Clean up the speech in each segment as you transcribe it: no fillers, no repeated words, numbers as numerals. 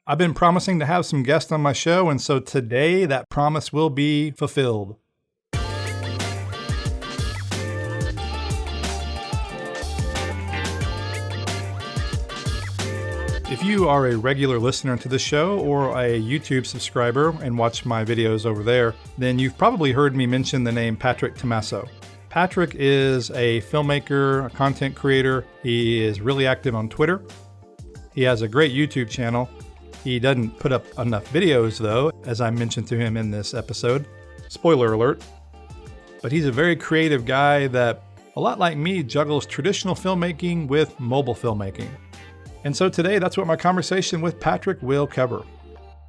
I've been promising to have some guests on my show, and so today that promise will be fulfilled. If you are a regular listener to the show or a YouTube subscriber and watch my videos over there, then you've probably heard me mention the name Patrick Tomasso. Patrick is a filmmaker, a content creator. He is really active on Twitter. He has a great YouTube channel. He doesn't put up enough videos though, as I mentioned to him in this episode. Spoiler alert. But he's a very creative guy that, a lot like me, juggles traditional filmmaking with mobile filmmaking. And so today, that's what my conversation with Patrick will cover.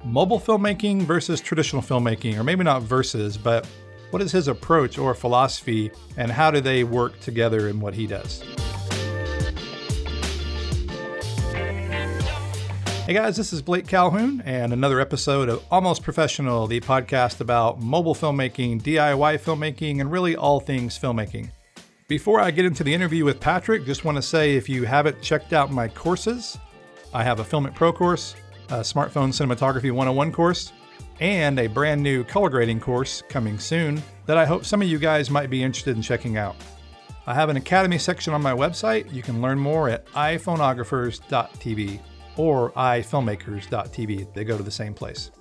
Mobile filmmaking versus traditional filmmaking, or maybe not versus, but what is his approach or philosophy, and how do they work together in what he does? Hey guys, this is Blake Calhoun, and another episode of Almost Professional, the podcast about mobile filmmaking, DIY filmmaking, and really all things filmmaking. Before I get into the interview with Patrick, just want to say if you haven't checked out my courses, I have a Filmic Pro course, a Smartphone Cinematography 101 course, and a brand new color grading course coming soon that I hope some of you guys might be interested in checking out. I have an Academy section on my website. You can learn more at iphonographers.tv or ifilmmakers.tv. They go to the same place.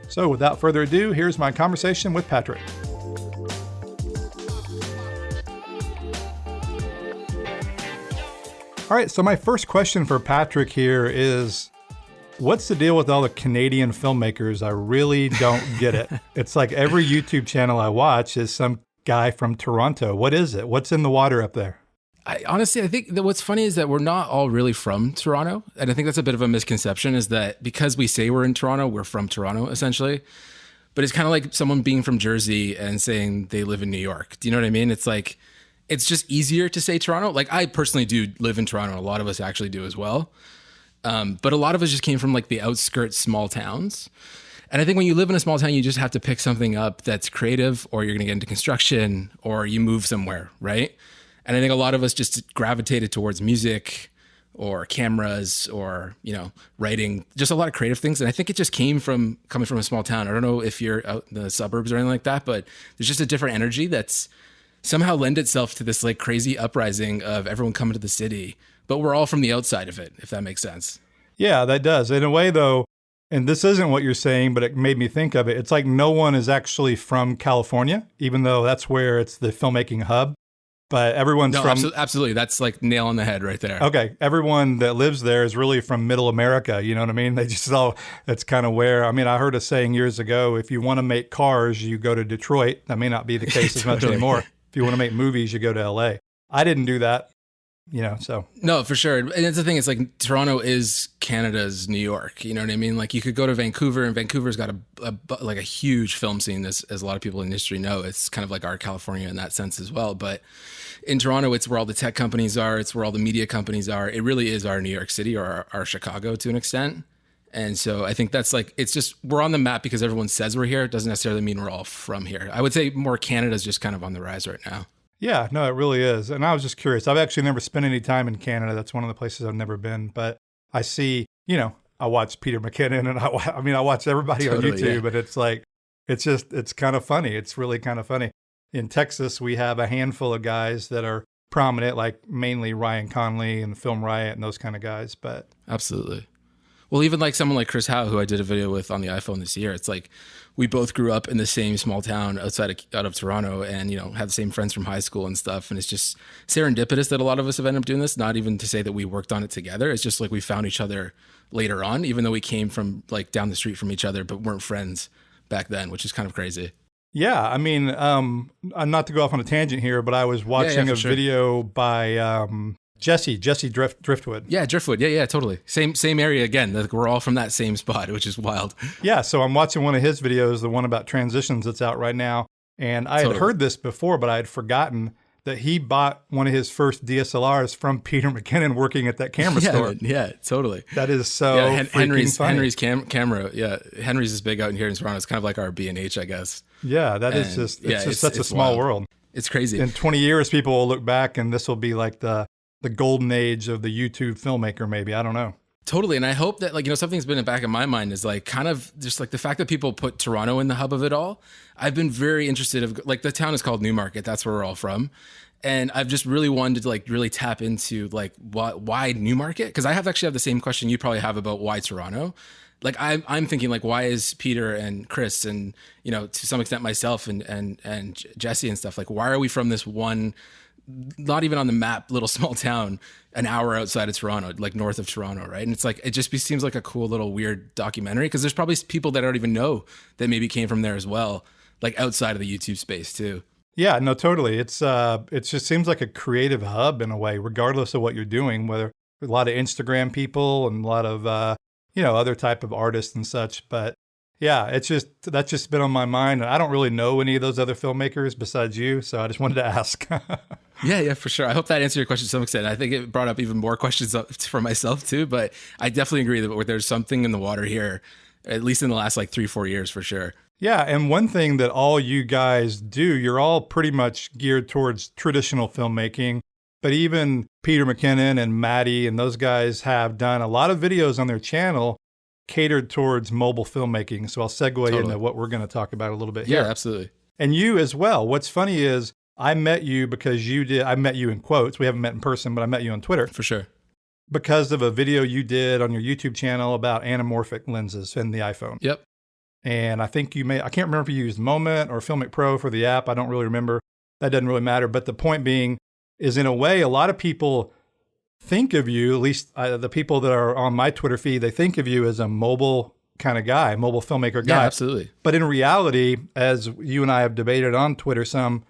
So without further ado, here's my conversation with Patrick. All right, so my first question for Patrick here is, what's the deal with all the Canadian filmmakers? I really don't get it. It's like every YouTube channel I watch is some guy from Toronto. What is it? What's in the water up there? I think that what's funny is that we're not all really from Toronto. And I think that's a bit of a misconception, is that because we say we're in Toronto, we're from Toronto, essentially. But it's kind of like someone being from Jersey and saying they live in New York. Do you know what I mean? It's like, it's just easier to say Toronto. Like, I personally do live in Toronto. A lot of us actually do as well. But a lot of us just came from like the outskirts, small towns. And I think when you live in a small town, you just have to pick something up that's creative, or you're going to get into construction, or you move somewhere, right? And I think a lot of us just gravitated towards music or cameras or, writing, just a lot of creative things. And I think it just came from coming from a small town. I don't know if you're out in the suburbs or anything like that, but there's just a different energy that's somehow lend itself to this like crazy uprising of everyone coming to the city, but we're all from the outside of it, if that makes sense. Yeah, that does. In a way though, and this isn't what you're saying, but it made me think of it. It's like no one is actually from California, even though that's where it's the filmmaking hub. But everyone's from... Absolutely. That's like nail on the head right there. Okay. Everyone that lives there is really from middle America. You know what I mean? They just all... That's kind of where... I mean, I heard a saying years ago, if you want to make cars, you go to Detroit. That may not be the case as much anymore. If you want to make movies, you go to LA. I didn't do that, so. No, for sure. And it's the thing, it's like Toronto is Canada's New York. You know what I mean? Like you could go to Vancouver, and Vancouver's got a huge film scene, as a lot of people in the industry know. It's kind of like our California in that sense as well. But in Toronto, it's where all the tech companies are. It's where all the media companies are. It really is our New York City, or our Chicago to an extent. And so I think that's like, it's just, we're on the map because everyone says we're here. It doesn't necessarily mean we're all from here. I would say more Canada's just kind of on the rise right now. Yeah, no, it really is. And I was just curious. I've actually never spent any time in Canada. That's one of the places I've never been. But I see, I watch Peter McKinnon, and I watch everybody on YouTube, yeah. But it's like, it's kind of funny. It's really kind of funny. In Texas, we have a handful of guys that are prominent, like mainly Ryan Conley and Film Riot and those kind of guys. But absolutely. Well, even like someone like Chris Howe, who I did a video with on the iPhone this year, it's like we both grew up in the same small town out of Toronto, and had the same friends from high school and stuff. And it's just serendipitous that a lot of us have ended up doing this. Not even to say that we worked on it together. It's just like we found each other later on, even though we came from like down the street from each other, but weren't friends back then, which is kind of crazy. Yeah, I mean, not to go off on a tangent here, but I was watching a video by Jesse Driftwood. Yeah, Driftwood. Yeah, totally. Same area again. Like we're all from that same spot, which is wild. Yeah, so I'm watching one of his videos, the one about transitions that's out right now. And I had heard this before, but I had forgotten that he bought one of his first DSLRs from Peter McKinnon working at that camera store. Yeah, totally. That is so Henry's funny. Camera. Yeah, Henry's is big out here in Toronto. It's kind of like our B&H, I guess. Yeah, it's just such a small world. It's crazy. In 20 years, people will look back and this will be like the golden age of the YouTube filmmaker, maybe. I don't know. Totally. And I hope that, like, something's been in the back of my mind is like kind of just like the fact that people put Toronto in the hub of it all. I've been very interested of like the town is called Newmarket. That's where we're all from. And I've just really wanted to like really tap into like why Newmarket? Because I actually have the same question you probably have about why Toronto. Like I'm thinking like, why is Peter and Chris and, to some extent myself and Jesse and stuff, like, why are we from this one, not even on the map, little small town, an hour outside of Toronto, like north of Toronto, right? And it's like, it just seems like a cool little weird documentary because there's probably people that I don't even know that maybe came from there as well, like outside of the YouTube space too. Yeah, no, totally. It just seems like a creative hub in a way, regardless of what you're doing, whether a lot of Instagram people and a lot of, other type of artists and such. But yeah, that's just been on my mind. I don't really know any of those other filmmakers besides you, so I just wanted to ask. Yeah, for sure. I hope that answered your question to some extent. I think it brought up even more questions for myself too, but I definitely agree that there's something in the water here, at least in the last like 3-4 years for sure. Yeah, and one thing that all you guys do, you're all pretty much geared towards traditional filmmaking, but even Peter McKinnon and Maddie and those guys have done a lot of videos on their channel catered towards mobile filmmaking. So I'll segue into what we're going to talk about a little bit here. Yeah, absolutely. And you as well. What's funny is I met you because I met you in quotes. We haven't met in person, but I met you on Twitter. For sure. Because of a video you did on your YouTube channel about anamorphic lenses in the iPhone. Yep. And I think I can't remember if you used Moment or Filmic Pro for the app. I don't really remember. That doesn't really matter. But the point being is, in a way, a lot of people think of you, at least the people that are on my Twitter feed, they think of you as a mobile kind of guy, mobile filmmaker guy. Yeah, absolutely. But in reality, as you and I have debated on Twitter some,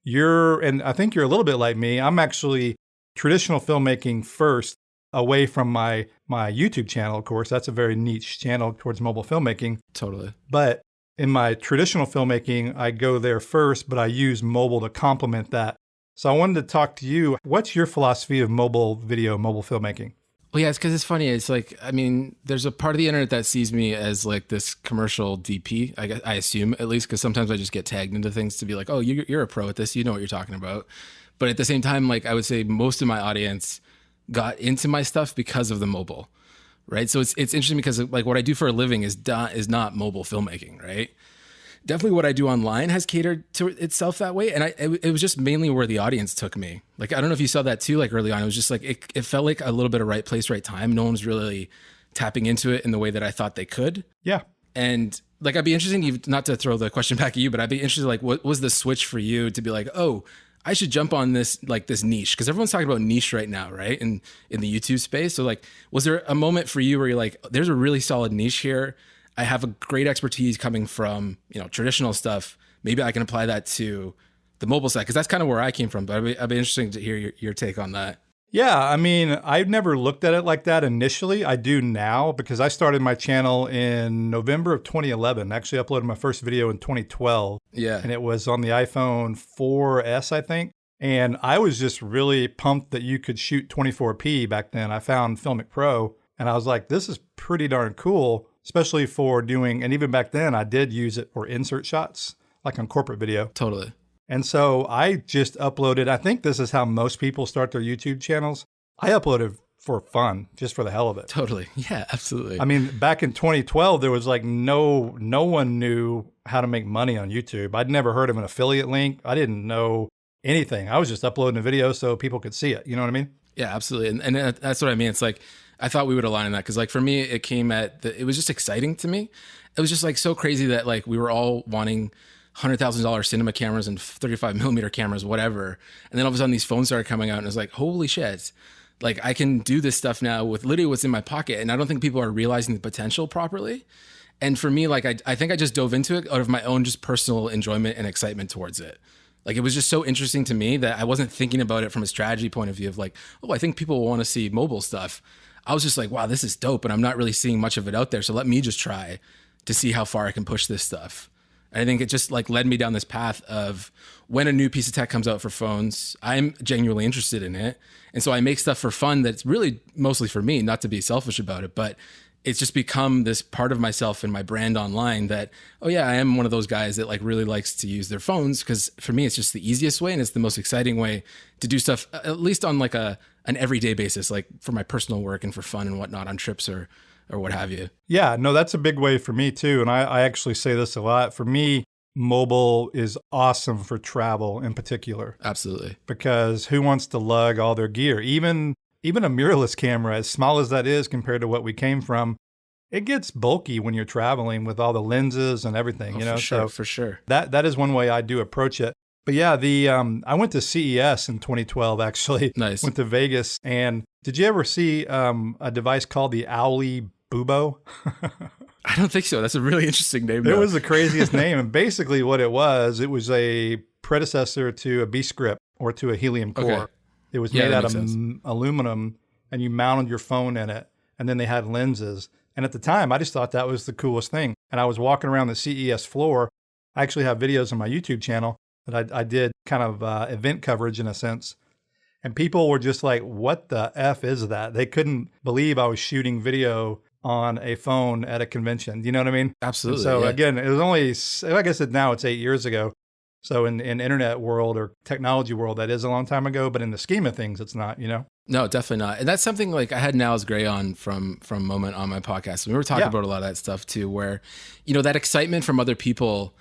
and I think you're a little bit like me, I'm actually traditional filmmaking first, away from my YouTube channel, of course. That's a very niche channel towards mobile filmmaking. Totally. But in my traditional filmmaking, I go there first, but I use mobile to complement that. So I wanted to talk to you. What's your philosophy of mobile video, mobile filmmaking? Well, yeah, it's because it's funny. It's like, I mean, there's a part of the internet that sees me as like this commercial DP, I assume, at least, because sometimes I just get tagged into things to be like, oh, you're a pro at this. You know what you're talking about. But at the same time, like I would say most of my audience got into my stuff because of the mobile, right? So it's interesting because like what I do for a living is not mobile filmmaking, right? Definitely what I do online has catered to itself that way. And it was just mainly where the audience took me. Like, I don't know if you saw that too, like early on, it was just like, it felt like a little bit of right place, right time. No one was really tapping into it in the way that I thought they could. Yeah. And like, I'd be interested, not to throw the question back at you, but I'd be interested, like, what was the switch for you to be like, oh, I should jump on this niche, because everyone's talking about niche right now, right? In the YouTube space. So like, was there a moment for you where you're like, there's a really solid niche here. I have a great expertise coming from, traditional stuff. Maybe I can apply that to the mobile side, because that's kind of where I came from. But I'd be interested to hear your take on that. Yeah, I mean, I've never looked at it like that initially. I do now, because I started my channel in November of 2011. I actually uploaded my first video in 2012. Yeah. And it was on the iPhone 4S, I think. And I was just really pumped that you could shoot 24p back then. I found Filmic Pro, and I was like, this is pretty darn cool, especially for doing, and even back then, I did use it for insert shots, like on corporate video. Totally. And so I just uploaded, I think this is how most people start their YouTube channels. I uploaded for fun, just for the hell of it. Totally. Yeah, absolutely. I mean, back in 2012, there was like no one knew how to make money on YouTube. I'd never heard of an affiliate link. I didn't know anything. I was just uploading a video so people could see it. You know what I mean? Yeah, absolutely. And that's what I mean. It's like, I thought we would align on that, because like for me, it came it was just exciting to me. It was just like so crazy that like we were all wanting $100,000 cinema cameras and 35 millimeter cameras, whatever. And then all of a sudden these phones started coming out, and it's like, holy shit, like I can do this stuff now with literally what's in my pocket. And I don't think people are realizing the potential properly. And for me, like, I think I just dove into it out of my own just personal enjoyment and excitement towards it. Like, it was just so interesting to me that I wasn't thinking about it from a strategy point of view of like, oh, I think people will want to see mobile stuff. I was just like, wow, this is dope. And I'm not really seeing much of it out there. So let me just try to see how far I can push this stuff. And I think it just like led me down this path of when a new piece of tech comes out for phones, I'm genuinely interested in it. And so I make stuff for fun that's really mostly for me, not to be selfish about it, but it's just become this part of myself and my brand online that, oh yeah, I am one of those guys that like really likes to use their phones, because for me, it's just the easiest way and it's the most exciting way to do stuff, at least on like a an everyday basis, like for my personal work and for fun and whatnot on trips or what have you. Yeah, no, that's a big way for me too. And I actually say this a lot. For me, mobile is awesome for travel in particular. Absolutely. Because who wants to lug all their gear? Even a mirrorless camera, as small as that is compared to what we came from, it gets bulky when you're traveling with all the lenses and everything, you know? For sure. That is one way I do approach it. But yeah, I went to CES in 2012, actually. Nice. Went to Vegas. And did you ever see a device called the Owly Bubo? I don't think so. That's a really interesting name. It was the craziest name. And basically what it was a predecessor to a B-script or to a helium core. Okay. It was made out of aluminum, and you mounted your phone in it. And then they had lenses. And at the time, I just thought that was the coolest thing. And I was walking around the CES floor. I actually have videos on my YouTube channel that I did kind of event coverage in a sense. And people were just like, what the F is that? They couldn't believe I was shooting video on a phone at a convention. You know what I mean? Absolutely. And so again, it was only, like I said, now it's 8 years ago. So in internet world or technology world, that is a long time ago, but in the scheme of things, it's not, you know? No, definitely not. And that's something like I had Niles Gray on from Moment on my podcast. We were talking about a lot of that stuff too, where, you know, that excitement from other people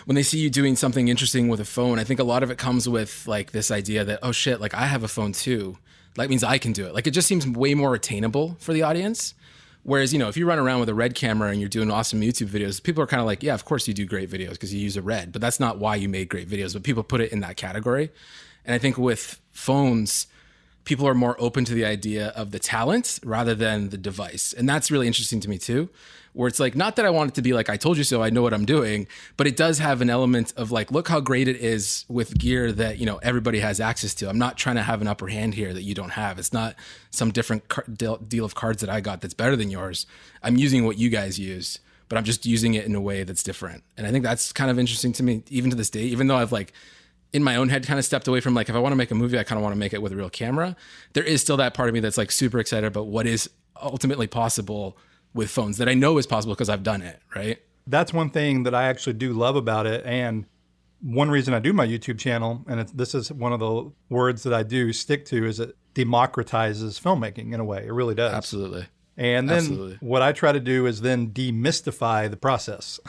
when they see you doing something interesting with a phone. I think a lot of it comes with like this idea that, oh shit, like I have a phone too. That means I can do it. Like it just seems way more attainable for the audience. Whereas, you know, if you run around with a Red camera and you're doing awesome YouTube videos, people are kind of like, yeah, of course you do great videos because you use a Red, but that's not why you made great videos. But people put it in that category. And I think with phones, people are more open to the idea of the talent rather than the device. And that's really interesting to me too, where it's like, not that I want it to be like, I told you so, I know what I'm doing, but it does have an element of like, look how great it is with gear that, you know, everybody has access to. I'm not trying to have an upper hand here that you don't have. It's not some different deal of cards that I got that's better than yours. I'm using what you guys use, but I'm just using it in a way that's different. And I think that's kind of interesting to me, even to this day, even though I've like, in my own head kind of stepped away from like, if I want to make a movie, I kind of want to make it with a real camera. There is still that part of me that's like super excited about what is ultimately possible with phones that I know is possible because I've done it, right? That's one thing that I actually do love about it. And one reason I do my YouTube channel, and this is one of the words that I do stick to, is it democratizes filmmaking in a way. It really does. Absolutely. And then what I try to do is then demystify the process.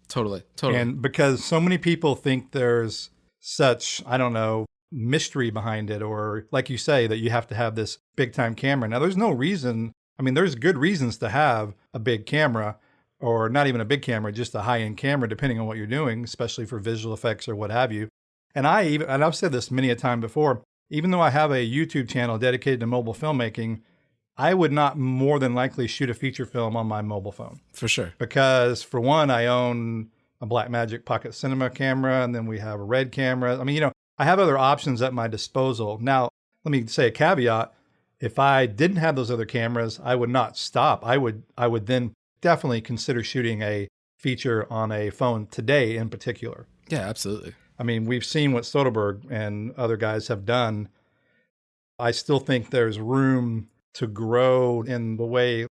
Totally. And because so many people think there's such, I don't know, mystery behind it, or like you say, that you have to have this big time camera. Now, there's no reason. I mean, there's good reasons to have a big camera, or not even a big camera, just a high end camera, depending on what you're doing, especially for visual effects or what have you. And I've said this many a time before, even though I have a YouTube channel dedicated to mobile filmmaking, I would not more than likely shoot a feature film on my mobile phone. For sure. Because for one, I own a Blackmagic Pocket Cinema camera, and then we have a Red camera. I mean, you know, I have other options at my disposal. Now, let me say a caveat. If I didn't have those other cameras, I would not stop. I would then definitely consider shooting a feature on a phone today in particular. Yeah, absolutely. I mean, we've seen what Soderbergh and other guys have done. I still think there's room to grow in the way,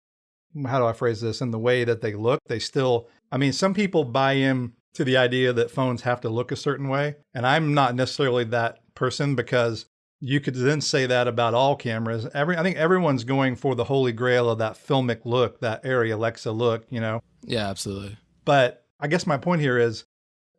how do I phrase this, in the way that they look. They still, I mean, some people buy in to the idea that phones have to look a certain way. And I'm not necessarily that person, because you could then say that about all cameras. I think everyone's going for the holy grail of that filmic look, that Arri Alexa look, you know? Yeah, absolutely. But I guess my point here is,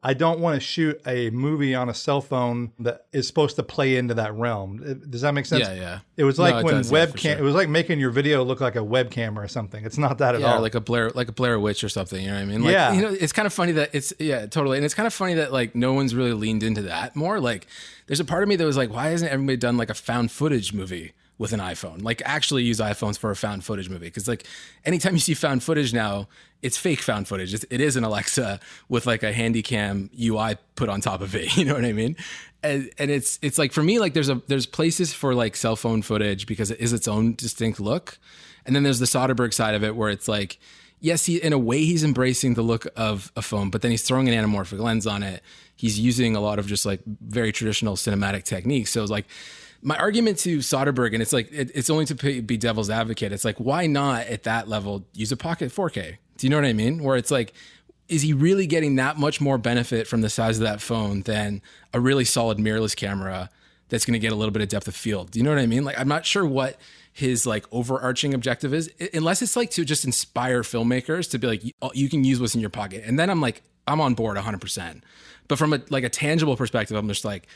I don't want to shoot a movie on a cell phone that is supposed to play into that realm. Does that make sense? Yeah. It was like when webcam. Sure. It was like making your video look like a webcam or something. It's not that at all. Yeah, like a Blair Witch or something. You know what I mean? Like, yeah. You know, it's kind of funny that totally. And it's kind of funny that like no one's really leaned into that more. Like, there's a part of me that was like, why hasn't everybody done like a found footage movie with an iPhone? Like, actually use iPhones for a found footage movie. Because like anytime you see found footage now, it's fake found footage. It is an Alexa with like a Handycam UI put on top of it. You know what I mean? And it's like, for me, like there's places for like cell phone footage because it is its own distinct look. And then there's the Soderbergh side of it where it's like, yes, in a way he's embracing the look of a phone, but then he's throwing an anamorphic lens on it. He's using a lot of just like very traditional cinematic techniques. So it's like, my argument to Soderbergh, and it's like, it's only to be devil's advocate. It's like, why not at that level use a Pocket 4K? Do you know what I mean? Where it's like, is he really getting that much more benefit from the size of that phone than a really solid mirrorless camera that's going to get a little bit of depth of field. Do you know what I mean? Like, I'm not sure what his like overarching objective is, unless it's like to just inspire filmmakers to be like, you can use what's in your pocket. And then I'm like, I'm on board 100%. But from a tangible perspective, I'm just like,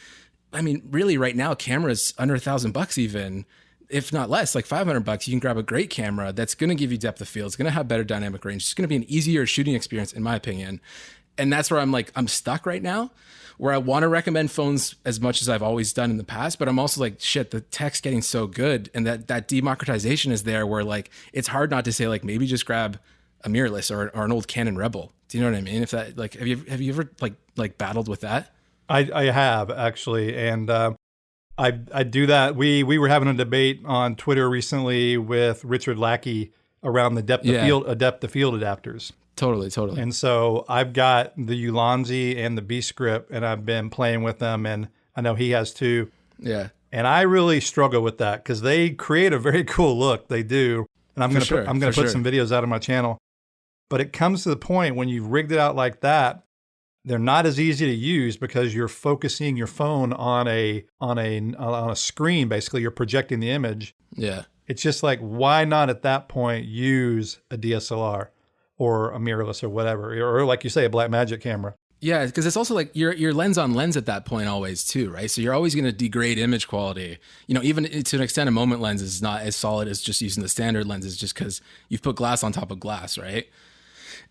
I mean, really right now, cameras under $1,000 even, if not less, like $500, you can grab a great camera that's going to give you depth of field. It's going to have better dynamic range. It's going to be an easier shooting experience, in my opinion. And that's where I'm like, I'm stuck right now, where I want to recommend phones as much as I've always done in the past. But I'm also like, shit, the tech's getting so good. And that democratization is there where like, it's hard not to say like, maybe just grab a mirrorless or an old Canon Rebel. Do you know what I mean? If that, like, have you ever like battled with that? I have actually. And, I do that. We were having a debate on Twitter recently with Richard Lackey around the depth of field adapters. Totally. And so I've got the Ulanzi and the B-Script, and I've been playing with them, and I know he has too. Yeah. And I really struggle with that because they create a very cool look. They do. And I'm going to put some videos out on my channel. But it comes to the point when you've rigged it out like that, they're not as easy to use because you're focusing your phone on a screen. Basically, you're projecting the image. Yeah. It's just like, why not at that point use a DSLR or a mirrorless or whatever, or like you say, a Blackmagic camera? Yeah, because it's also like you're lens on lens at that point always too, right? So you're always going to degrade image quality. You know, even to an extent, a moment lens is not as solid as just using the standard lenses, just because you've put glass on top of glass, right?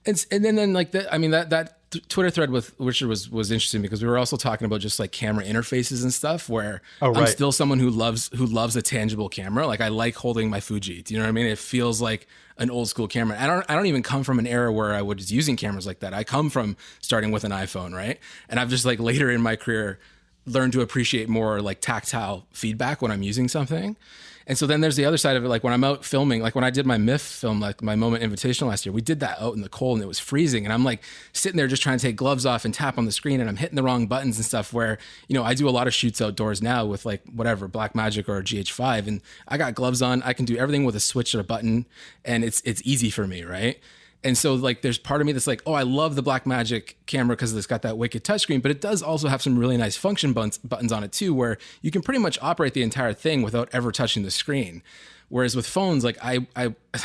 And then like that Twitter thread with Richard was interesting because we were also talking about just like camera interfaces and stuff where I'm still someone who loves a tangible camera. Like I like holding my Fuji. Do you know what I mean? It feels like an old school camera. I don't even come from an era where I was using cameras like that. I come from starting with an iPhone, right? And I've just like later in my career learned to appreciate more like tactile feedback when I'm using something. And so then there's the other side of it. Like when I'm out filming, like when I did my MIF film, like my Moment Invitational last year, we did that out in the cold and it was freezing. And I'm like sitting there just trying to take gloves off and tap on the screen and I'm hitting the wrong buttons and stuff where, you know, I do a lot of shoots outdoors now with like whatever, Blackmagic or a GH5. And I got gloves on. I can do everything with a switch or a button and it's easy for me, right? And so like there's part of me that's like, oh, I love the Blackmagic camera because it's got that wicked touchscreen, but it does also have some really nice function buttons on it too, where you can pretty much operate the entire thing without ever touching the screen. Whereas with phones, like I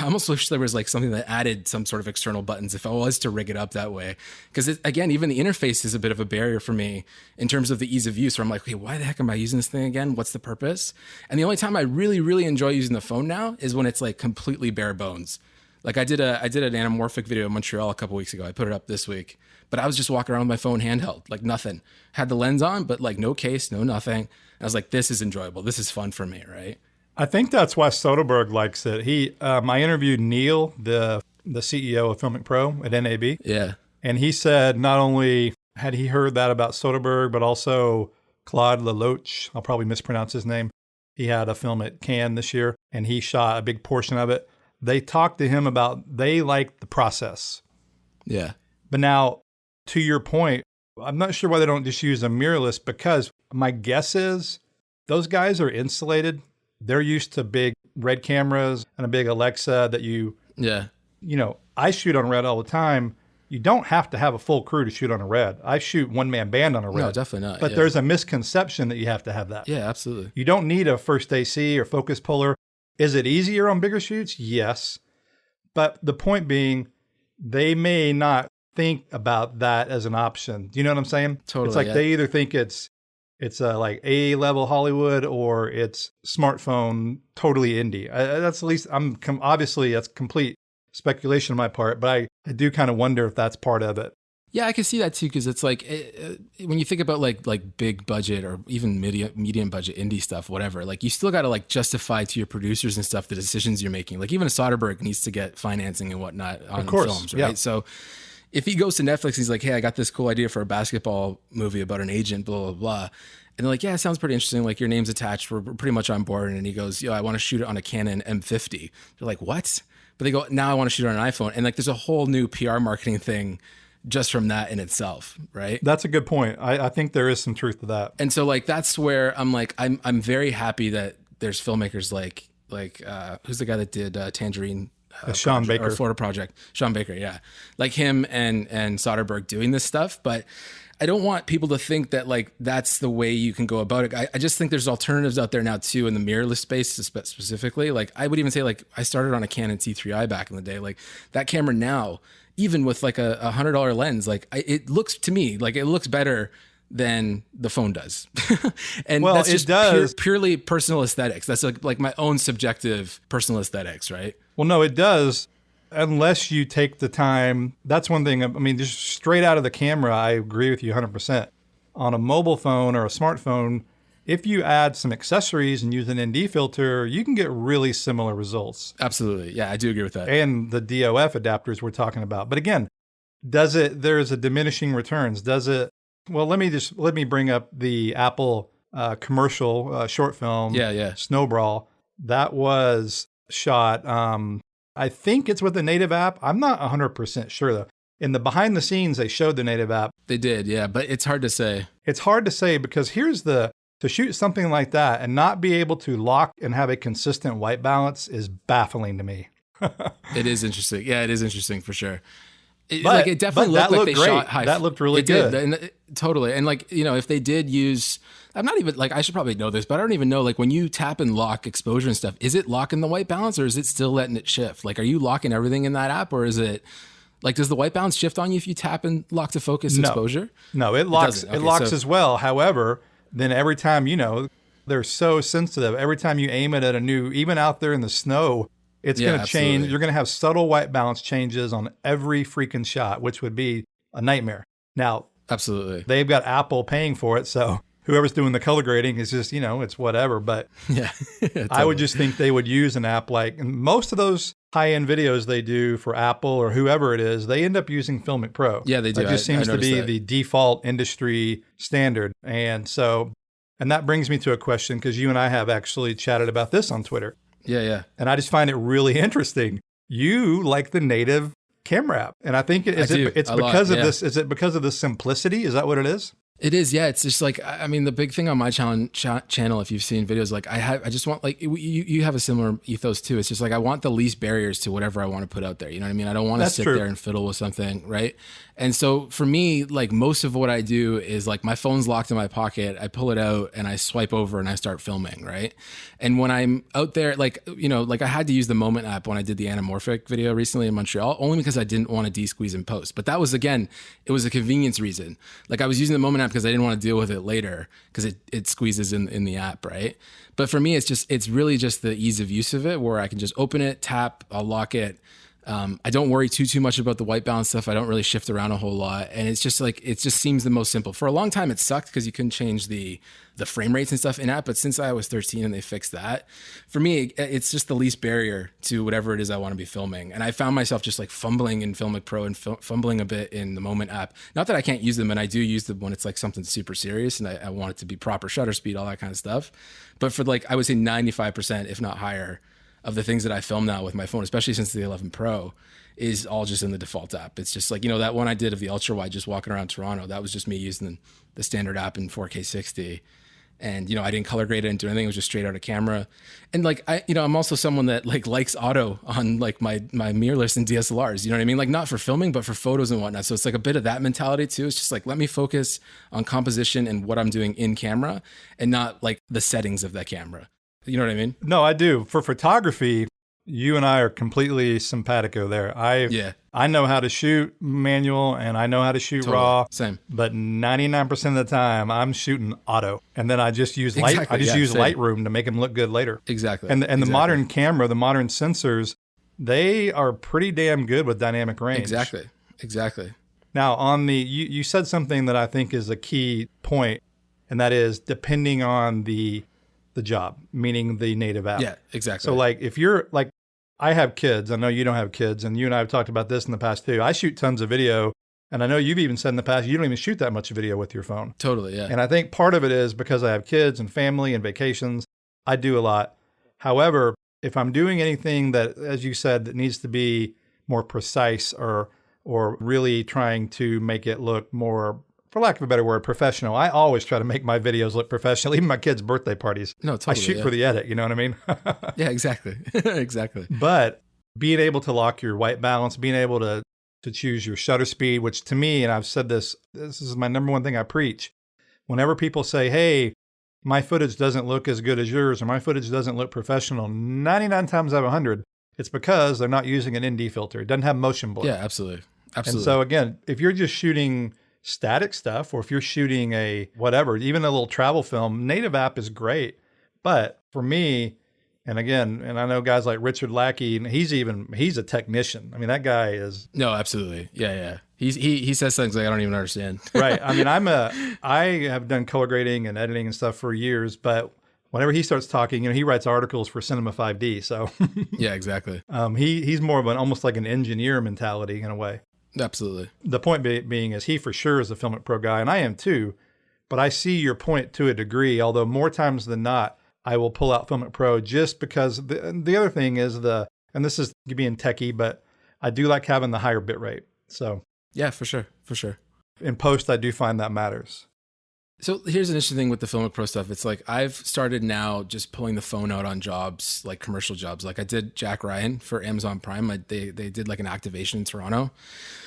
almost wish there was like something that added some sort of external buttons if I was to rig it up that way. Because again, even the interface is a bit of a barrier for me in terms of the ease of use where I'm like, okay, why the heck am I using this thing again? What's the purpose? And the only time I really, really enjoy using the phone now is when it's like completely bare bones. Like I did an anamorphic video in Montreal a couple weeks ago. I put it up this week, but I was just walking around with my phone handheld, like nothing. Had the lens on, but like no case, no nothing. And I was like, this is enjoyable. This is fun for me, right? I think that's why Soderbergh likes it. I interviewed Neil, the CEO of Filmic Pro at NAB. Yeah. And he said not only had he heard that about Soderbergh, but also Claude Lelouch, I'll probably mispronounce his name. He had a film at Cannes this year, and he shot a big portion of it. They talked to him about they like the process. Yeah. But now, to your point, I'm not sure why they don't just use a mirrorless because my guess is those guys are insulated. They're used to big Red cameras and a big Alexa that I shoot on Red all the time. You don't have to have a full crew to shoot on a Red. I shoot one-man band on a Red. No, definitely not. But there's a misconception that you have to have that. Yeah, absolutely. You don't need a first AC or focus puller. Is it easier on bigger shoots? Yes. But the point being, they may not think about that as an option. Do you know what I'm saying? Totally. It's like they either think it's like A-level Hollywood or it's smartphone totally indie. That's at least, obviously that's complete speculation on my part, but I do kind of wonder if that's part of it. Yeah, I can see that too, because it's like when you think about like big budget or even medium budget indie stuff, whatever, like you still got to like justify to your producers and stuff the decisions you're making. Like even a Soderbergh needs to get financing and whatnot on films, right? Yeah. So if he goes to Netflix, he's like, hey, I got this cool idea for a basketball movie about an agent, blah, blah, blah. And they're like, yeah, it sounds pretty interesting. Like your name's attached. We're pretty much on board. And he goes, yo, I want to shoot it on a Canon M50. They're like, what? But they go, now I want to shoot it on an iPhone. And like, there's a whole new PR marketing thing just from that in itself, right? That's a good point. I think there is some truth to that. And so like, that's where I'm like, I'm very happy that there's filmmakers like who's the guy that did Tangerine? Sean Baker. Or Florida Project. Sean Baker, yeah. Like him and Soderbergh doing this stuff. But I don't want people to think that like that's the way you can go about it. I just think there's alternatives out there now too in the mirrorless space specifically. Like I would even say like I started on a Canon T3i back in the day. Like that camera now, even with like a $100 lens, like it looks to me like it looks better than the phone does. And well, that's just it does. Purely personal aesthetics. That's like my own subjective personal aesthetics, right? Well, no, it does. Unless you take the time, that's one thing. I mean, just straight out of the camera, I agree with you 100%. On a mobile phone or a smartphone, if you add some accessories and use an ND filter, you can get really similar results. Absolutely. Yeah, I do agree with that. And the DOF adapters we're talking about. But again, there's a diminishing returns. Well, let me bring up the Apple commercial short film, Snow Brawl. That was shot, I think it's with the native app. I'm not 100% sure though. In the behind the scenes, they showed the native app. They did, yeah, but it's hard to say. It's hard to say because to shoot something like that and not be able to lock and have a consistent white balance is baffling to me. It is interesting. Yeah, it is interesting for sure. It definitely looked like they shot high. That looked really good. Totally. And like, if they did use, I'm not even like, I should probably know this, but I don't even know, like when you tap and lock exposure and stuff, is it locking the white balance or is it still letting it shift? Like, are you locking everything in that app or is it like, does the white balance shift on you if you tap and lock to focus exposure? No, it locks. It locks as well. However, then every time, they're so sensitive. Every time you aim it at even out there in the snow, it's going to change. You're going to have subtle white balance changes on every freaking shot, which would be a nightmare. Now, absolutely, they've got Apple paying for it, so whoever's doing the color grading is just, it's whatever. But yeah, totally. I would just think they would use an app like, and most of those high-end videos they do for Apple or whoever it is, they end up using Filmic Pro. Yeah, they do. It just seems to be the default industry standard. And that brings me to a question, because you and I have actually chatted about this on Twitter. Yeah. And I just find it really interesting. You like the native camera app. And I think it's because of this. Is it because of the simplicity? Is that what it is? It is, yeah. It's just like, I mean, the big thing on my channel, if you've seen videos, like I just want, like, you have a similar ethos too. It's just like, I want the least barriers to whatever I want to put out there. You know what I mean? I don't want to sit there and fiddle with something, right? And so for me, like most of what I do is like my phone's locked in my pocket. I pull it out and I swipe over and I start filming, right? And when I'm out there, like, like I had to use the Moment app when I did the anamorphic video recently in Montreal, only because I didn't want to de-squeeze in post. But that was, again, it was a convenience reason. Like I was using the Moment app because I didn't want to deal with it later because it squeezes in the app, right? But for me, it's really just the ease of use of it where I can just open it, tap, I'll lock it. I don't worry too much about the white balance stuff. I don't really shift around a whole lot. And it's just like, it just seems the most simple. For a long time, it sucked because you couldn't change the frame rates and stuff in app. But since I was 13 and they fixed that, for me, it's just the least barrier to whatever it is I want to be filming. And I found myself just like fumbling in Filmic Pro and fumbling a bit in the Moment app. Not that I can't use them, and I do use them when it's like something super serious and I want it to be proper shutter speed, all that kind of stuff. But for like, I would say 95%, if not higher, of the things that I film now with my phone, especially since the 11 Pro, is all just in the default app. It's just like, that one I did of the ultra wide, just walking around Toronto, that was just me using the standard app in 4K 60. And, I didn't color grade it into anything. It was just straight out of camera. And like, I'm also someone that like likes auto on like my mirrorless and DSLRs, you know what I mean? Like not for filming, but for photos and whatnot. So it's like a bit of that mentality too. It's just like, let me focus on composition and what I'm doing in camera and not like the settings of that camera. You know what I mean? No, I do. For photography, you and I are completely simpatico there. I know how to shoot manual and I know how to shoot raw. Same. But 99% of the time, I'm shooting auto, and then I just use Lightroom to make them look good later. Exactly. And the modern camera, the modern sensors, they are pretty damn good with dynamic range. Exactly. Now, on you said something that I think is a key point, and that is depending on the job, meaning the native app. Yeah, exactly. So like if you're like, I have kids, I know you don't have kids, and you and I have talked about this in the past too. I shoot tons of video, and I know you've even said in the past, you don't even shoot that much video with your phone. Totally, yeah. And I think part of it is because I have kids and family and vacations, I do a lot. However, if I'm doing anything that, as you said, that needs to be more precise or really trying to make it look more, for lack of a better word, professional. I always try to make my videos look professional, even my kids' birthday parties. No, totally. I shoot for the edit, you know what I mean? Yeah, exactly. Exactly. But being able to lock your white balance, being able to to choose your shutter speed, which to me, and I've said this is my number one thing I preach. Whenever people say, hey, my footage doesn't look as good as yours, or my footage doesn't look professional, 99 times out of 100, it's because they're not using an ND filter. It doesn't have motion blur. Yeah, absolutely. Absolutely. And so again, if you're just shooting static stuff, or if you're shooting a whatever, even a little travel film, native app is great. But for me, and again, and I know guys like Richard Lackey, and he's a technician. I mean, that guy is. No, absolutely. Yeah. He says things like I don't even understand. Right. I mean, I have done color grading and editing and stuff for years, but whenever he starts talking, he writes articles for Cinema 5D. So yeah, exactly. He's more of almost like an engineer mentality in a way. Absolutely. The point being is he for sure is a Filmic Pro guy, and I am too, but I see your point to a degree, although more times than not, I will pull out Filmic Pro just because the other thing is and this is being techie, but I do like having the higher bit rate. So yeah, for sure. In post, I do find that matters. So here's an interesting thing with the Filmic Pro stuff. It's like I've started now just pulling the phone out on jobs, like commercial jobs. Like I did Jack Ryan for Amazon Prime. They did like an activation in Toronto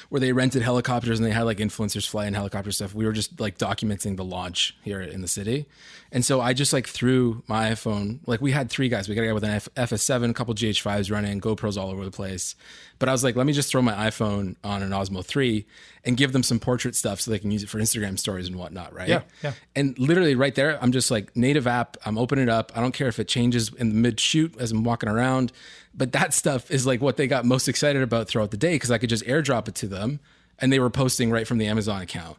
where they rented helicopters and they had like influencers fly in helicopter stuff. We were just like documenting the launch here in the city. And so I just like threw my iPhone, like we had 3 guys. We got a guy with an FS7, a couple GH5s running, GoPros all over the place. But I was like, let me just throw my iPhone on an Osmo 3 and give them some portrait stuff so they can use it for Instagram stories and whatnot, right? Yeah. And literally right there, I'm just like native app. I'm opening it up. I don't care if it changes in the mid shoot as I'm walking around. But that stuff is like what they got most excited about throughout the day because I could just airdrop it to them and they were posting right from the Amazon account.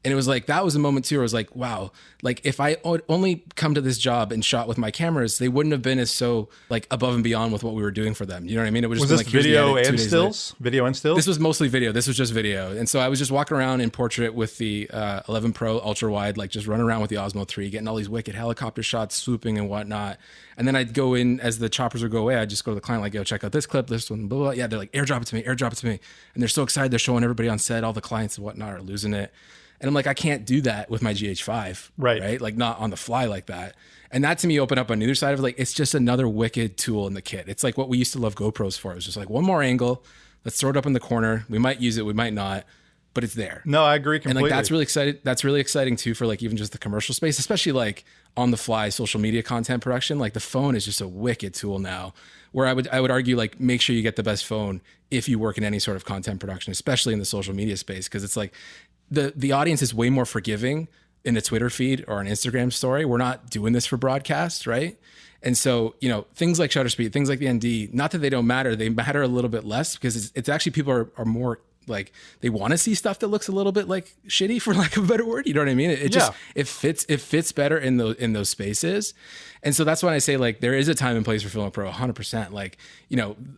And it was like, that was a moment too, where I was like, wow, like if I only come to this job and shot with my cameras, they wouldn't have been as so like above and beyond with what we were doing for them. You know what I mean? It was just this like, video and stills? Video and stills? This was mostly video. This was just video. And so I was just walking around in portrait with the 11 Pro ultra wide, like just running around with the Osmo 3, getting all these wicked helicopter shots, swooping and whatnot. And then I'd go in as the choppers would go away. I'd just go to the client, like, yo, check out this clip, this one, blah, blah. Yeah, they're like, airdrop it to me. And they're so excited. They're showing everybody on set. All the clients and whatnot are losing it. And I'm like, I can't do that with my GH5, right? Like not on the fly like that. And that to me opened up on either side of like, it's just another wicked tool in the kit. It's like what we used to love GoPros for. It was just like one more angle. Let's throw it up in the corner. We might use it, we might not, but it's there. No, I agree completely. And like, that's really exciting. That's really exciting too for like even just the commercial space, especially like on the fly social media content production. Like the phone is just a wicked tool now where I would argue like, make sure you get the best phone if you work in any sort of content production, especially in the social media space. Cause it's like, the audience is way more forgiving in a Twitter feed or an Instagram story. We're not doing this for broadcast, right? And so, things like shutter speed, things like the ND, not that they don't matter, they matter a little bit less because it's actually people are more like they want to see stuff that looks a little bit like shitty, for lack of a better word. You know what I mean? It fits better in those spaces. And so that's when I say like there is a time and place for Filmic Pro 100%. Like,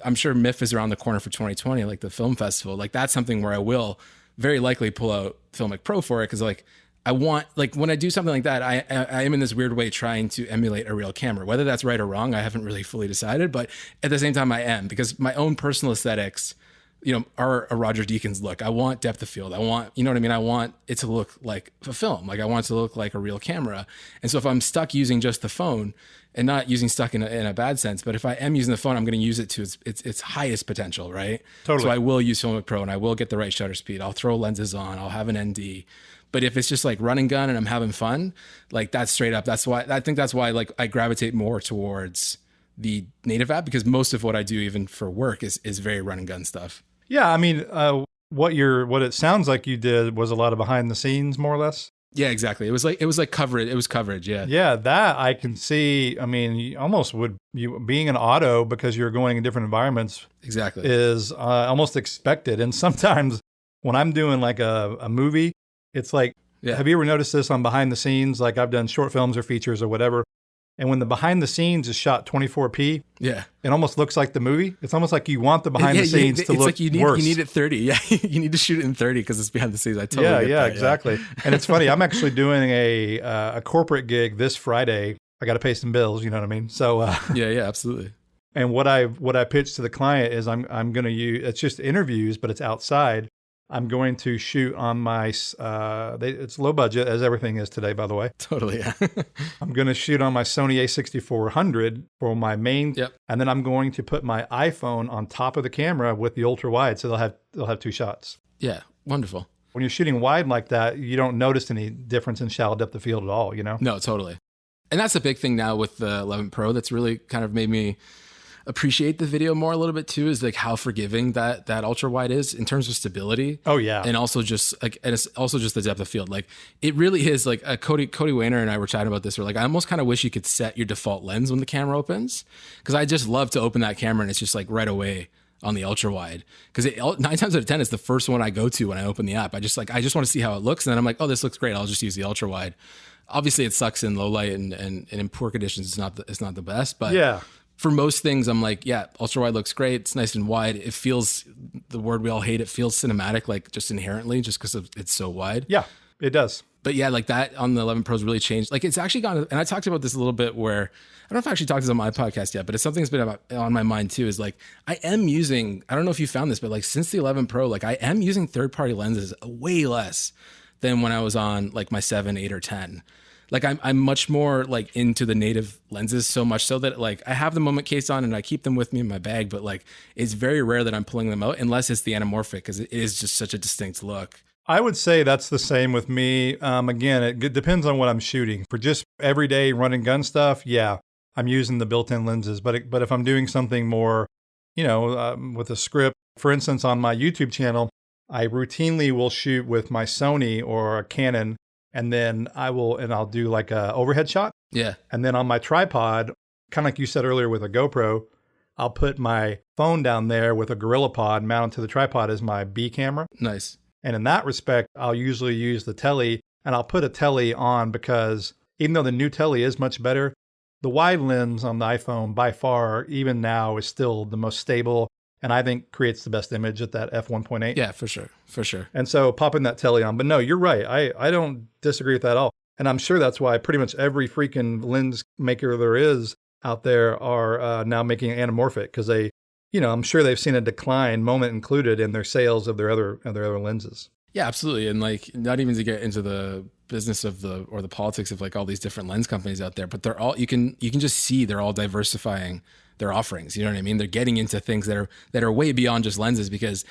I'm sure MIF is around the corner for 2020, like the film festival. Like that's something where I will very likely pull out Filmic Pro for it because like I want, like when I do something like that, I am in this weird way trying to emulate a real camera. Whether that's right or wrong, I haven't really fully decided, but at the same time I am, because my own personal aesthetics, are a Roger Deakins look. I want depth of field. I want, you know what I mean? I want it to look like a film. Like I want it to look like a real camera. And so if I'm stuck using just the phone, and not using stuck in a bad sense, but if I am using the phone, I'm going to use it to its highest potential, right? Totally. So I will use Filmic Pro and I will get the right shutter speed. I'll throw lenses on. I'll have an ND. But if it's just like run and gun and I'm having fun, like that's straight up. That's why like I gravitate more towards the native app, because most of what I do, even for work, is very run and gun stuff. Yeah, I mean, what it sounds like you did was a lot of behind the scenes, more or less. Yeah, exactly. It was like coverage. It was coverage. Yeah. Yeah, that I can see. I mean, you almost being an auto because you're going in different environments. Exactly. Is almost expected. And sometimes when I'm doing like a movie, it's like, have you ever noticed this on behind the scenes? Like I've done short films or features or whatever. And when the behind the scenes is shot 24p, it almost looks like the movie. It's almost like you want the behind the scenes to look like you worse. You need it 30. Yeah, you need to shoot it in 30 because it's behind the scenes. I totally get that, exactly. And it's funny. I'm actually doing a corporate gig this Friday. I got to pay some bills. You know what I mean? So yeah, absolutely. And what I pitched to the client is I'm going to use, it's just interviews, but it's outside. I'm going to shoot on my, it's low budget, as everything is today, by the way. Totally, yeah. I'm going to shoot on my Sony a6400 for my main, Yep. and then I'm going to put my iPhone on top of the camera with the ultra wide, so they'll have two shots. Yeah, wonderful. When you're shooting wide like that, you don't notice any difference in shallow depth of field at all, you know? No, totally. And that's a big thing now with the 11 Pro that's really kind of made me appreciate the video more a little bit too, is like how forgiving that ultra wide is in terms of stability. Oh yeah. And also just and it's also just the depth of field. Like it really is like Cody Wayner and I were chatting about this. We're like, I almost kind of wish you could set your default lens when the camera opens, because I just love to open that camera and it's just like right away on the ultra wide, because 9 times out of 10 it's the first one I go to when I open the app. I just want to see how it looks, and then I'm like, oh, this looks great, I'll just use the ultra wide. Obviously it sucks in low light and in poor conditions. It's not the best, but yeah. For most things, I'm like, yeah, ultra wide looks great. It's nice and wide. It feels, the word we all hate, it feels cinematic, like just inherently, just because it's so wide. Yeah, it does. But yeah, like that on the 11 Pro's really changed. Like it's actually gone, and I talked about this a little bit where, I don't know if I actually talked this on my podcast yet, but it's something that's been on my mind too, is like, I am using, I don't know if you found this, but like since the 11 Pro, like I am using third-party lenses way less than when I was on like my 7, 8, or 10. Like I'm much more like into the native lenses, so much so that like I have the moment case on and I keep them with me in my bag, but like it's very rare that I'm pulling them out unless it's the anamorphic, because it is just such a distinct look. I would say that's the same with me. Again, it depends on what I'm shooting. For just everyday run and gun stuff, yeah, I'm using the built-in lenses. But if I'm doing something more, with a script, for instance, on my YouTube channel, I routinely will shoot with my Sony or a Canon, and then I'll do like a overhead shot. Yeah. And then on my tripod, kind of like you said earlier with a GoPro, I'll put my phone down there with a GorillaPod mounted to the tripod as my B camera. Nice. And in that respect, I'll usually use the tele, and I'll put a tele on because even though the new tele is much better, the wide lens on the iPhone by far, even now, is still the most stable, and I think creates the best image at that f1.8. Yeah, for sure. For sure. And so popping that tele on. But no, you're right. I don't disagree with that at all. And I'm sure that's why pretty much every freaking lens maker there is out there are now making anamorphic, because they, I'm sure they've seen a decline, moment included, in their sales of their other lenses. Yeah, absolutely. And like, not even to get into the business of the politics of like all these different lens companies out there, but they're all, you can just see they're all diversifying their offerings. You know what I mean? They're getting into things that are way beyond just lenses, because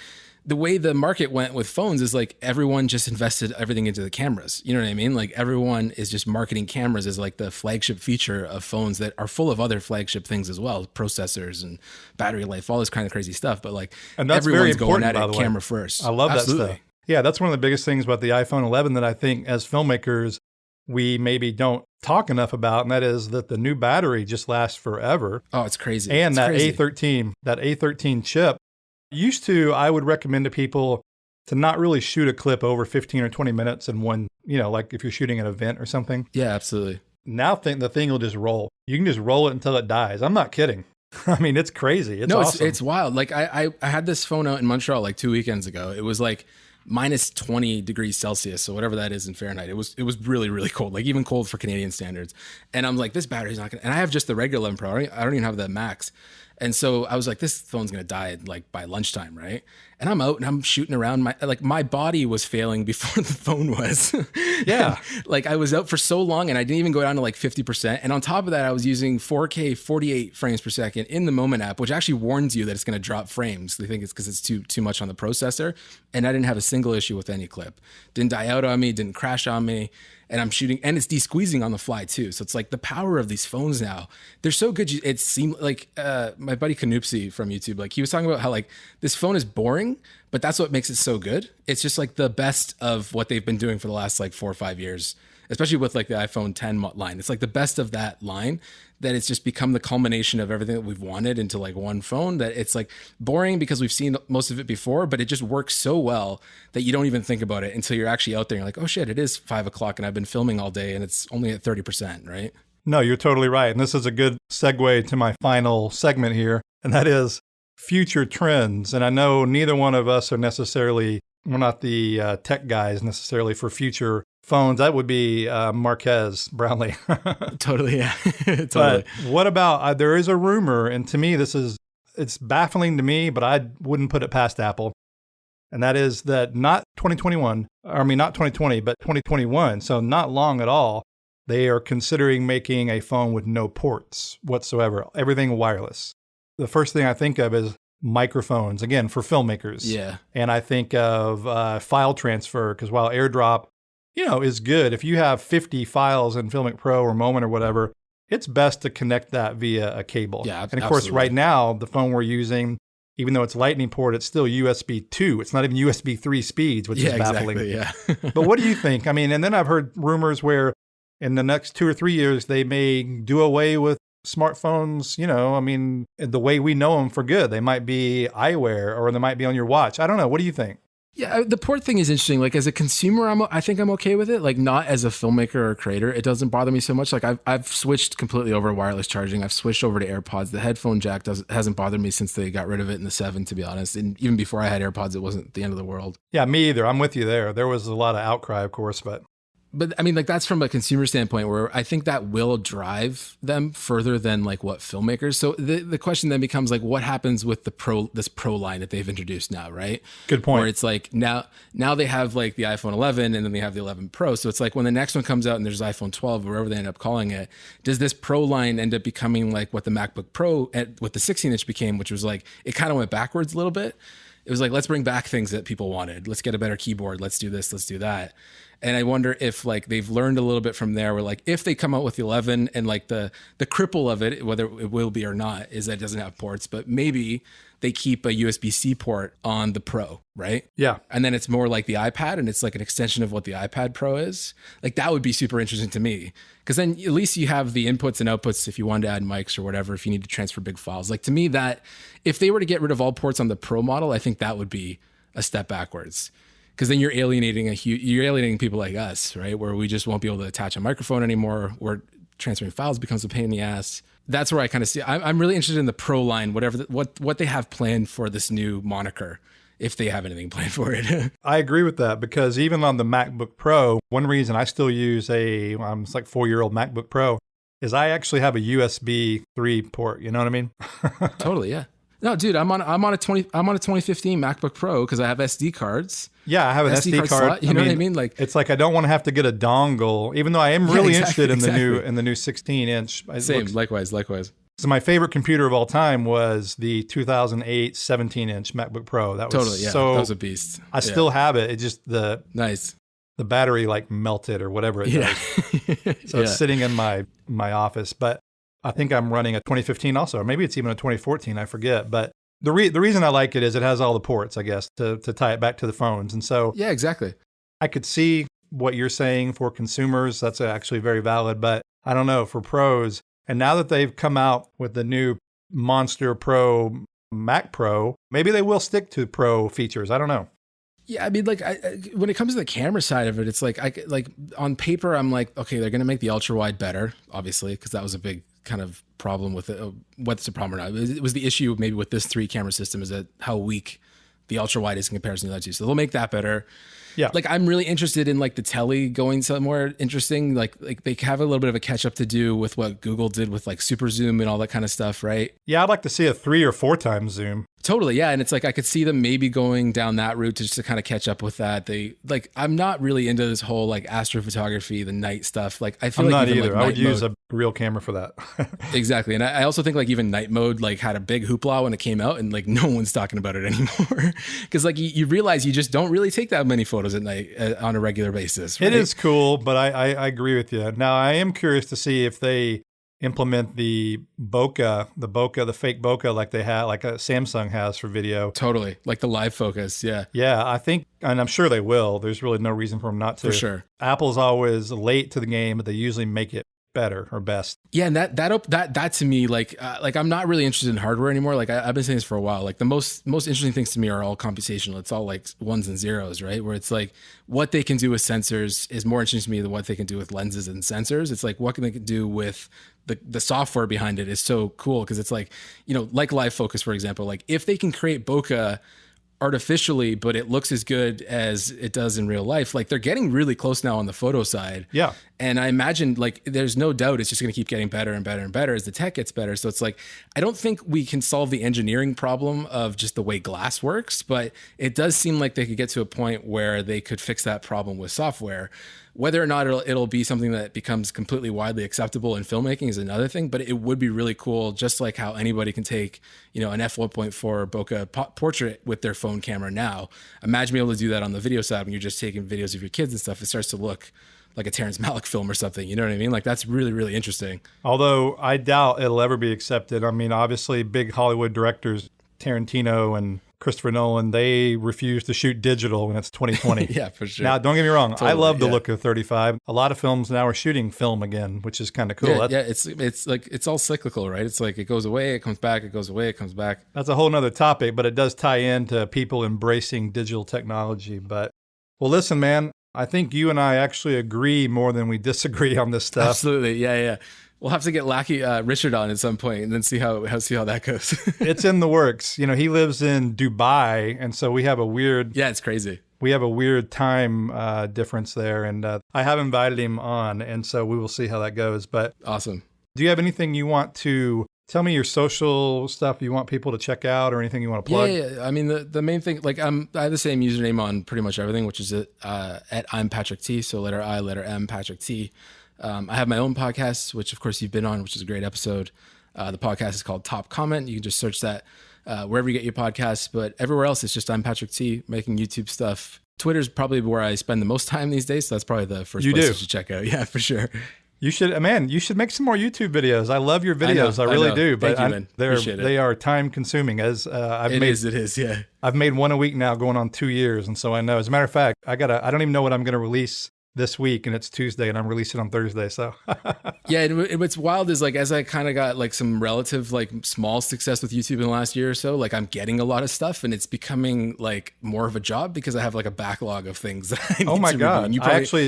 the way the market went with phones is like everyone just invested everything into the cameras. You know what I mean? Like everyone is just marketing cameras as like the flagship feature of phones that are full of other flagship things as well, processors and battery life, all this kind of crazy stuff. But like, and that's everyone's very important, going at by it the way. Camera first. I love Absolutely. that stuff. Yeah, that's one of the biggest things about the iPhone 11 that I think as filmmakers we maybe don't talk enough about, and that is that the new battery just lasts forever. Oh, it's crazy. And it's that crazy. A13 chip, used to, I would recommend to people to not really shoot a clip over 15 or 20 minutes in one, like if you're shooting an event or something. Yeah, absolutely. Now the thing will just roll. You can just roll it until it dies. I'm not kidding. I mean, it's crazy. It's awesome. It's wild. Like I had this phone out in Montreal like 2 weekends ago. It was like minus 20 degrees Celsius. So whatever that is in Fahrenheit, it was really, really cold, like even cold for Canadian standards. And I'm like, this battery's not gonna, and I have just the regular 11 Pro. I don't even have the Max. And so I was like, this phone's going to die like by lunchtime. Right. And I'm out and I'm shooting around. My body was failing before the phone was. Yeah. Like I was out for so long and I didn't even go down to like 50%. And on top of that, I was using 4K 48 frames per second in the Moment app, which actually warns you that it's going to drop frames. They think it's because it's too much on the processor. And I didn't have a single issue with any clip. Didn't die out on me, didn't crash on me. And I'm shooting, and it's de-squeezing on the fly too. So it's like the power of these phones now, they're so good. It seemed like my buddy Canoopsy from YouTube, like he was talking about how like this phone is boring, but that's what makes it so good. It's just like the best of what they've been doing for the last like 4 or 5 years, especially with like the iPhone 10 line. It's like the best of that line, that it's just become the culmination of everything that we've wanted into like one phone, that it's like boring because we've seen most of it before, but it just works so well that you don't even think about it until you're actually out there. You're like, oh shit, it is 5 o'clock and I've been filming all day and it's only at 30%, right? No, you're totally right. And this is a good segue to my final segment here, and that is future trends. And I know neither one of us are we're not the tech guys necessarily for future phones. That would be Marquez Brownlee. Totally, yeah. Totally. But what about, there is a rumor, and to me it's baffling to me, but I wouldn't put it past Apple. And that is that not 2020, but 2021. So not long at all. They are considering making a phone with no ports whatsoever, everything wireless. The first thing I think of is microphones, again, for filmmakers. Yeah. And I think of file transfer, because while AirDrop, is good, if you have 50 files in Filmic Pro or Moment or whatever, it's best to connect that via a cable. Yeah, and of course, right now, the phone we're using, even though it's Lightning port, it's still USB 2. It's not even USB 3 speeds, which is baffling. Exactly, yeah. But what do you think? I mean, and then I've heard rumors where in the next 2 or 3 years, they may do away with smartphones, the way we know them for good. They might be eyewear or they might be on your watch. I don't know. What do you think? Yeah, the port thing is interesting. Like as a consumer, I think I'm okay with it. Like not as a filmmaker or creator, it doesn't bother me so much. Like I've switched completely over to wireless charging. I've switched over to AirPods. The headphone jack hasn't bothered me since they got rid of it in the 7, to be honest. And even before I had AirPods, it wasn't the end of the world. Yeah, me either. I'm with you there. There was a lot of outcry, of course, but I mean, like that's from a consumer standpoint where I think that will drive them further than like what filmmakers. So the question then becomes like, what happens with this Pro line that they've introduced now, right? Good point. Where it's like now they have like the iPhone 11 and then they have the 11 Pro. So it's like when the next one comes out and there's iPhone 12, wherever they end up calling it, does this Pro line end up becoming like what the MacBook Pro with the 16-inch became, which was like, it kind of went backwards a little bit. It was like, let's bring back things that people wanted. Let's get a better keyboard. Let's do this. Let's do that. And I wonder if like they've learned a little bit from there where like if they come out with the 11 and like the cripple of it, whether it will be or not, is that it doesn't have ports, but maybe they keep a USB-C port on the Pro, right? Yeah. And then it's more like the iPad and it's like an extension of what the iPad Pro is. Like that would be super interesting to me because then at least you have the inputs and outputs if you wanted to add mics or whatever, if you need to transfer big files. Like to me that if they were to get rid of all ports on the Pro model, I think that would be a step backwards. Because then you're alienating people like us, right? Where we just won't be able to attach a microphone anymore, or transferring files becomes a pain in the ass. That's where I kind of see. I'm really interested in the Pro line, what they have planned for this new moniker, if they have anything planned for it. I agree with that because even on the MacBook Pro, one reason I still use it's like 4-year-old MacBook Pro is I actually have a USB 3 port. You know what I mean? Totally, yeah. No, dude, I'm on a 2015 MacBook Pro because I have SD cards. Yeah, I have an SD card slot, you know what I mean? Like it's like I don't want to have to get a dongle, even though I am really interested in the new 16-inch. Same, likewise. So my favorite computer of all time was the 2008 17-inch MacBook Pro. That was totally, yeah. That was a beast. I still have it. It just nice. The battery like melted or whatever it does. So it's sitting in my office, but I think I'm running a 2015 also, or maybe it's even a 2014, I forget. But the reason I like it is it has all the ports, I guess, to tie it back to the phones. And so yeah, exactly. I could see what you're saying for consumers. That's actually very valid. But I don't know, for pros. And now that they've come out with the new Monster Pro Mac Pro, maybe they will stick to Pro features. I don't know. Yeah, I mean, like, when it comes to the camera side of it, it's like, on paper, I'm like, okay, they're going to make the ultra wide better, obviously, because that was a big kind of problem with it. What's the problem or not? It was the issue maybe with this 3 camera system is that how weak the ultra wide is in comparison to the other 2. So they'll make that better. Yeah. Like I'm really interested in like the tele going somewhere interesting. Like they have a little bit of a catch up to do with what Google did with like super zoom and all that kind of stuff, right? Yeah, I'd like to see a 3 or 4 times zoom. Totally, yeah. And it's like I could see them maybe going down that route just to kind of catch up with that. I'm not really into this whole like astrophotography, the night stuff. Like I feel I'm like not even, either. Like, I would use a real camera for that. Exactly. And I also think like even night mode like had a big hoopla when it came out and like no one's talking about it anymore. Because like you realize you just don't really take that many photos at night on a regular basis. Right? It is cool, but I agree with you. Now I am curious to see if they implement the fake bokeh like they have, like a Samsung has for video. Totally. Like the live focus. Yeah. Yeah. I think, and I'm sure they will. There's really no reason for them not to. For sure. Apple's always late to the game, but they usually make it better or best. Yeah, and that to me, like I'm not really interested in hardware anymore. Like I've been saying this for a while. Like the most interesting things to me are all computational. It's all like ones and zeros, right? Where it's like what they can do with sensors is more interesting to me than what they can do with lenses and sensors. It's like what can they do with the software behind it is so cool because it's like, you know, like live focus, for example. Like if they can create bokeh artificially, but it looks as good as it does in real life. Like they're getting really close now on the photo side. Yeah. And I imagine like there's no doubt it's just going to keep getting better and better and better as the tech gets better. So it's like, I don't think we can solve the engineering problem of just the way glass works, but it does seem like they could get to a point where they could fix that problem with software. Whether or not it'll be something that becomes completely widely acceptable in filmmaking is another thing, but it would be really cool, just like how anybody can take, you know, an f1.4 bokeh portrait with their phone camera now. Imagine being able to do that on the video side when you're just taking videos of your kids and stuff. It starts to look like a Terrence Malick film or something. You know what I mean? Like that's really, really interesting. Although I doubt it'll ever be accepted. I mean, obviously big Hollywood directors, Tarantino and Christopher Nolan, they refuse to shoot digital when it's 2020. Yeah, for sure. Now, don't get me wrong. Totally, I love the look of 35. A lot of films now are shooting film again, which is kind of cool. Yeah, it's like, it's all cyclical, right? It's like it goes away, it comes back, it goes away, it comes back. That's a whole nother topic, but it does tie into people embracing digital technology. But, well, listen, man, I think you and I actually agree more than we disagree on this stuff. Absolutely. Yeah. We'll have to get Lackey Richard on at some point and then see how that goes. It's in the works. You know, he lives in Dubai, and so we have a weird... Yeah, it's crazy. We have a weird time difference there, and I have invited him on, and so we will see how that goes. But awesome. Do you have anything you want to... Tell me your social stuff you want people to check out or anything you want to plug. Yeah. I mean, the main thing, like I have the same username on pretty much everything, which is at I'm Patrick T. So letter I, letter M, Patrick T. I have my own podcast, which of course you've been on, which is a great episode. The podcast is called Top Comment. You can just search that wherever you get your podcasts, but everywhere else it's just I'm Patrick T, making YouTube stuff. Twitter's probably where I spend the most time these days. So that's probably the first place you should check out. Yeah, for sure. You should, man, you should make some more YouTube videos. I love your videos. I really do. But they are time consuming. As it is. Yeah. I've made one a week now going on 2 years. And so I know, as a matter of fact, I don't even know what I'm going to release this week, and it's Tuesday and I'm releasing on Thursday. So yeah. And what's wild is like, as I kind of got like some relative, like small success with YouTube in the last year or so, like I'm getting a lot of stuff and it's becoming like more of a job because I have like a backlog of things that I need oh my to God.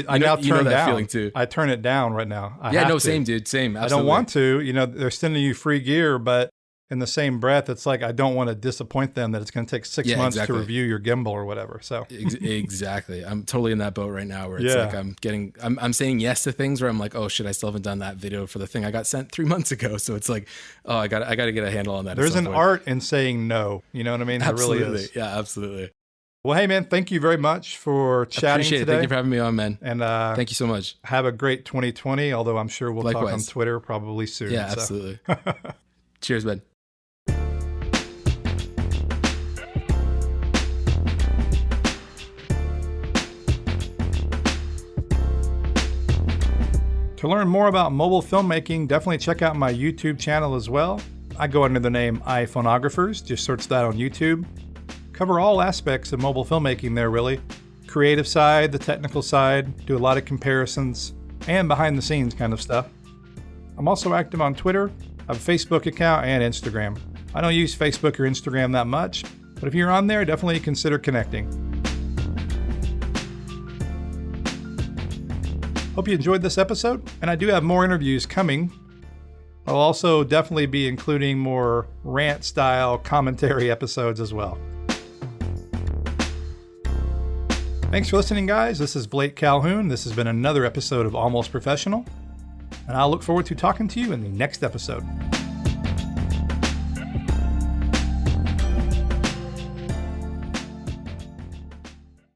I now turn down. Feeling too. I turn it down right now. Same dude. Same. Absolutely. I don't want to, you know, they're sending you free gear, but in the same breath, it's like, I don't want to disappoint them that it's going to take 6 months to review your gimbal or whatever. So exactly. I'm totally in that boat right now where it's like, I'm saying yes to things where I'm like, oh shit, I still haven't done that video for the thing I got sent 3 months ago. So it's like, oh, I got to get a handle on that. There's an art in saying no. You know what I mean? Absolutely. There really is. Yeah, absolutely. Well, hey man, thank you very much for chatting today. Thank you for having me on, man. And thank you so much. Have a great 2020, although I'm sure we'll talk on Twitter probably soon. Yeah, absolutely. Cheers, man. To learn more about mobile filmmaking, definitely check out my YouTube channel as well. I go under the name iPhonographers. Just search that on YouTube. Cover all aspects of mobile filmmaking there, really. Creative side, the technical side, do a lot of comparisons, and behind the scenes kind of stuff. I'm also active on Twitter. I have a Facebook account and Instagram. I don't use Facebook or Instagram that much, but if you're on there, definitely consider connecting. Hope you enjoyed this episode, and I do have more interviews coming. I'll also definitely be including more rant-style commentary episodes as well. Thanks for listening, guys. This is Blake Calhoun. This has been another episode of Almost Professional, and I'll look forward to talking to you in the next episode.